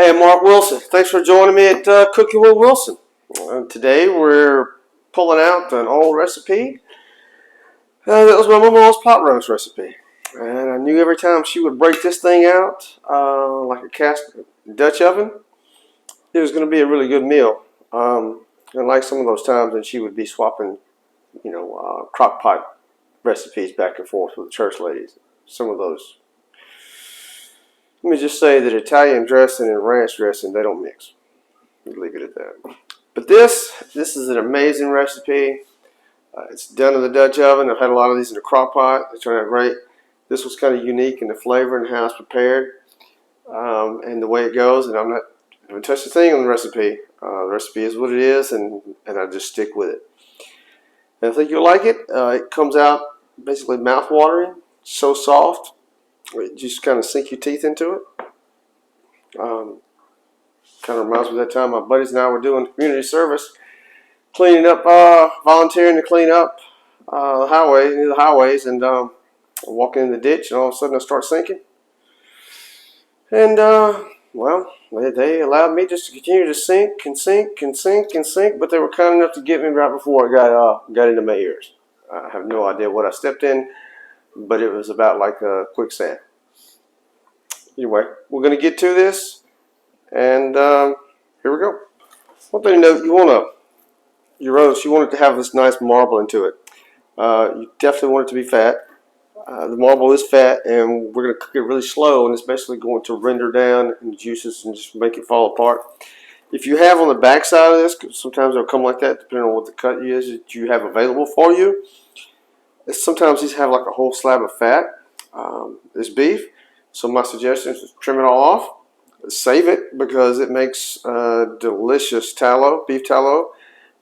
Hey, Mark Wilson. Thanks for joining me at Cooking with Wilson. Today we're pulling out an old recipe. That was my mama's pot roast recipe. And I knew every time she would break this thing out, like a cast Dutch oven, it was going to be a really good meal. And like some of those times when she would be swapping, crock pot recipes back and forth with the church ladies. Some of those. Let me just say that Italian dressing and ranch dressing, they don't mix. Leave it at that. But this is an amazing recipe. It's done in the Dutch oven. I've had a lot of these in the crock pot. They turn out great. This was kind of unique in the flavor and how it's prepared and the way it goes. And I haven't touched a thing on the recipe. The recipe is what it is, and I just stick with it. And I think you'll like it. It comes out basically mouth-watering. So soft. You just kind of sink your teeth into it. Kind of reminds me of that time my buddies and I were doing community service, cleaning up, volunteering to clean up the highways, and walking in the ditch, and all of a sudden I start sinking. And well, they allowed me just to continue to sink and sink and sink and sink, but they were kind enough to get me right before I got into my ears. I have no idea what I stepped in, but it was about like a quicksand. Anyway, we're going to get to this, and here we go. One thing to note, your roast, you want it to have this nice marble into it. You definitely want it to be fat. The marble is fat, and we're going to cook it really slow, and it's basically going to render down in the juices and just make it fall apart. If you have on the back side of this, because sometimes they'll come like that, depending on what the cut is that you have available for you. Sometimes these have like a whole slab of fat. This beef. So my suggestion is trim it all off. Save it because it makes delicious tallow, beef tallow,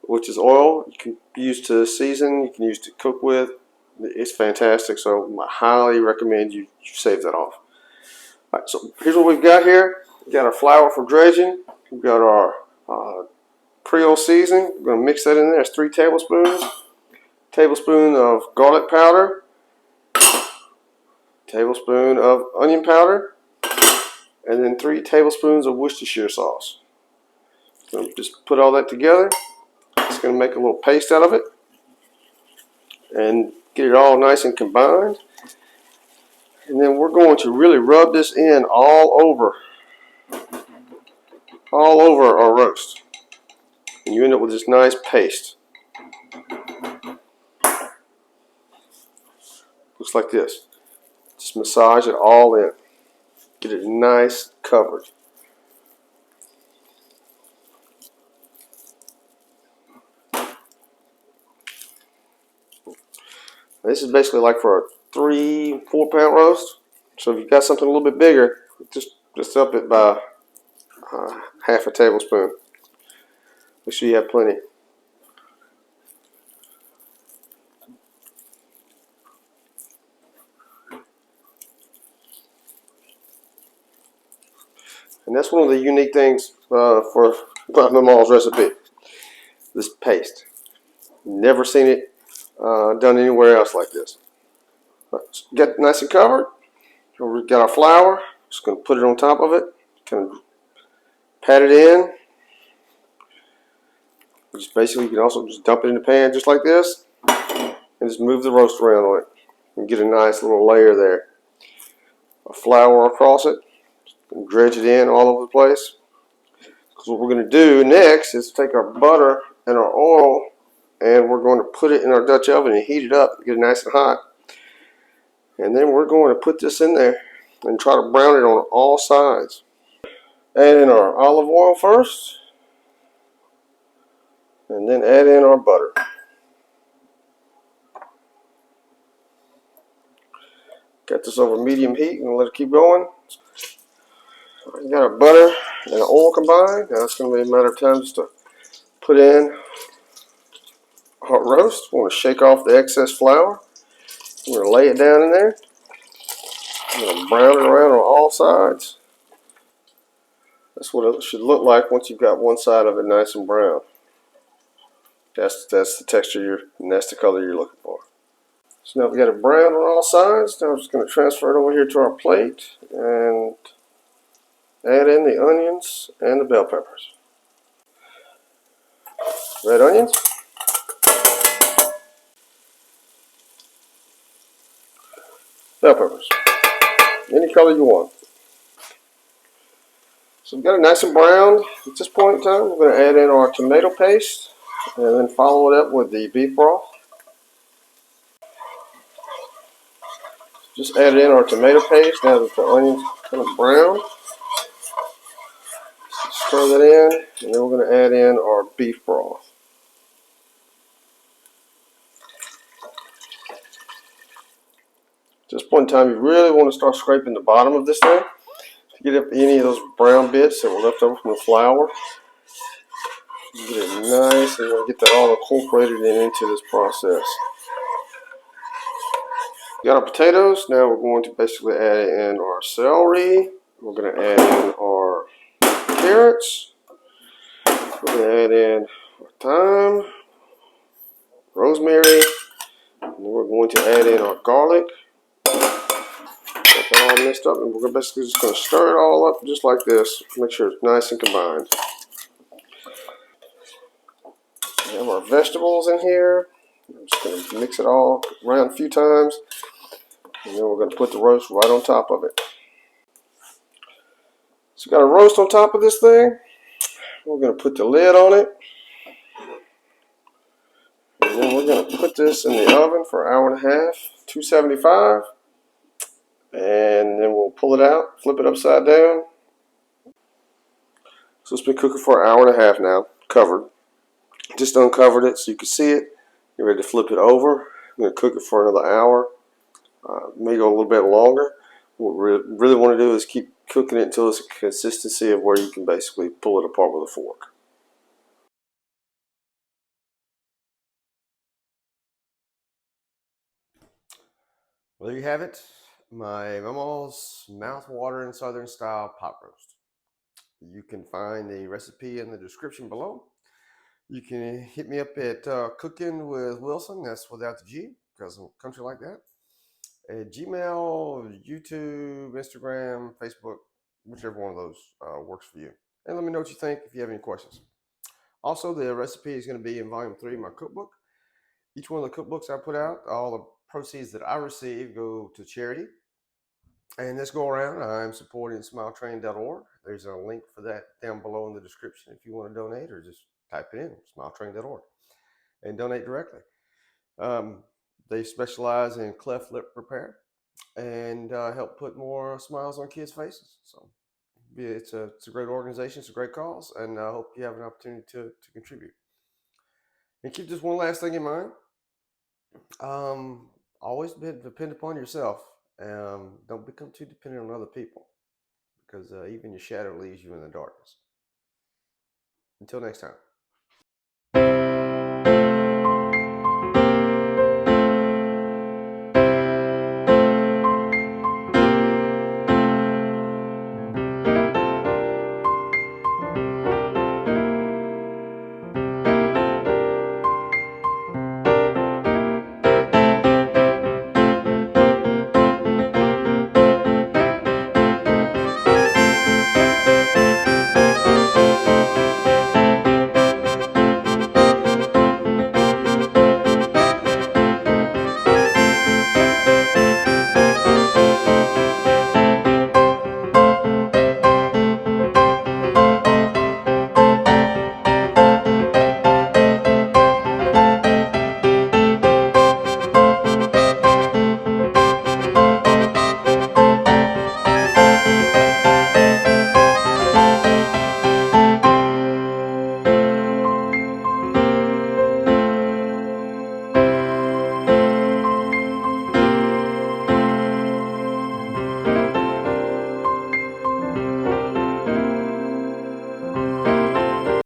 which is oil you can use to season, you can use to cook with. It's fantastic, so I highly recommend you save that off. All right, so here's what we've got here. We've got our flour for dredging. We've got our Creole seasoning. We're going to mix that in there. It's 3 tablespoons. Tablespoon of garlic powder. Tablespoon of onion powder. And then 3 tablespoons of Worcestershire sauce. So just put all that together. It's going to make a little paste out of it. And get it all nice and combined. And then we're going to really rub this in all over our roast. And you end up with this nice paste. Looks like this. Just massage it all in. Get it nice covered. This is basically like for a 3-4 pound roast. So if you've got something a little bit bigger, just up it by half a tablespoon. Make sure you have plenty. And that's one of the unique things for my Maw-Maw's recipe. This paste. Never seen it done anywhere else like this. Get it nice and covered. We've got our flour. Just going to put it on top of it. Kind of pat it in. Just basically, you can also just dump it in the pan just like this, and just move the roast around on it, and get a nice little layer there. A flour across it, and dredge it in all over the place. Because what we're going to do next is take our butter and our oil, and we're going to put it in our Dutch oven and heat it up, get it nice and hot. And then we're going to put this in there and try to brown it on all sides. Add in our olive oil first, and then add in our butter. Got this over medium heat and let it keep going. We got our butter and our oil combined. Now it's going to be a matter of time just to put in our roast. We want to shake off the excess flour. We're going to lay it down in there. I'm going to brown it around on all sides. That's what it should look like once you've got one side of it nice and brown. That's the texture and that's the color you're looking for. So now we got it brown on all sides. Now I'm just going to transfer it over here to our plate and add in the onions and the bell peppers. Red onions, bell peppers, any color you want. So we've got it nice and browned. At this point in time, we're going to add in our tomato paste and then follow it up with the beef broth. Just add in our tomato paste now that the onions are kind of brown. Stir that in, and then we're going to add in our beef broth. At this point in time, you really want to start scraping the bottom of this thing to get up any of those brown bits that were left over from the flour. Get it nice, and you want to get that all incorporated into this process. We got our potatoes. Now we're going to basically add in our celery. We're going to add in our carrots. We're going to add in our thyme, rosemary, and we're going to add in our garlic. Get that all mixed up, and we're basically just going to stir it all up just like this. Make sure it's nice and combined. We have our vegetables in here. I'm just going to mix it all around a few times, and then we're going to put the roast right on top of it. So we got a roast on top of this thing. We're going to put the lid on it, and then we're going to put this in the oven for an hour and a half, 275, and then we'll pull it out, flip it upside down. So it's been cooking for an hour and a half now, covered. Just uncovered it so you can see it. You're ready to flip it over. I'm going to cook it for another hour, maybe a little bit longer. What we really want to do is keep cooking it until it's a consistency of where you can basically pull it apart with a fork. Well, there you have it, my Maw-Maw's mouth-watering Southern style pot roast. You can find the recipe in the description below. You can hit me up at CookinwithWilson, that's without the G, because I'm a country like that. At Gmail, YouTube, Instagram, Facebook, whichever one of those works for you. And let me know what you think if you have any questions. Also, the recipe is going to be in volume 3 of my cookbook. Each one of the cookbooks I put out, all the proceeds that I receive go to charity. And this go around, I'm supporting smiletrain.org. There's a link for that down below in the description if you want to donate, or just type it in, smiletrain.org, and donate directly. They specialize in cleft lip repair and help put more smiles on kids' faces. So it's a great organization, it's a great cause, and I hope you have an opportunity to contribute. And keep this one last thing in mind. Always depend upon yourself. Don't become too dependent on other people, because even your shadow leaves you in the darkness. Until next time.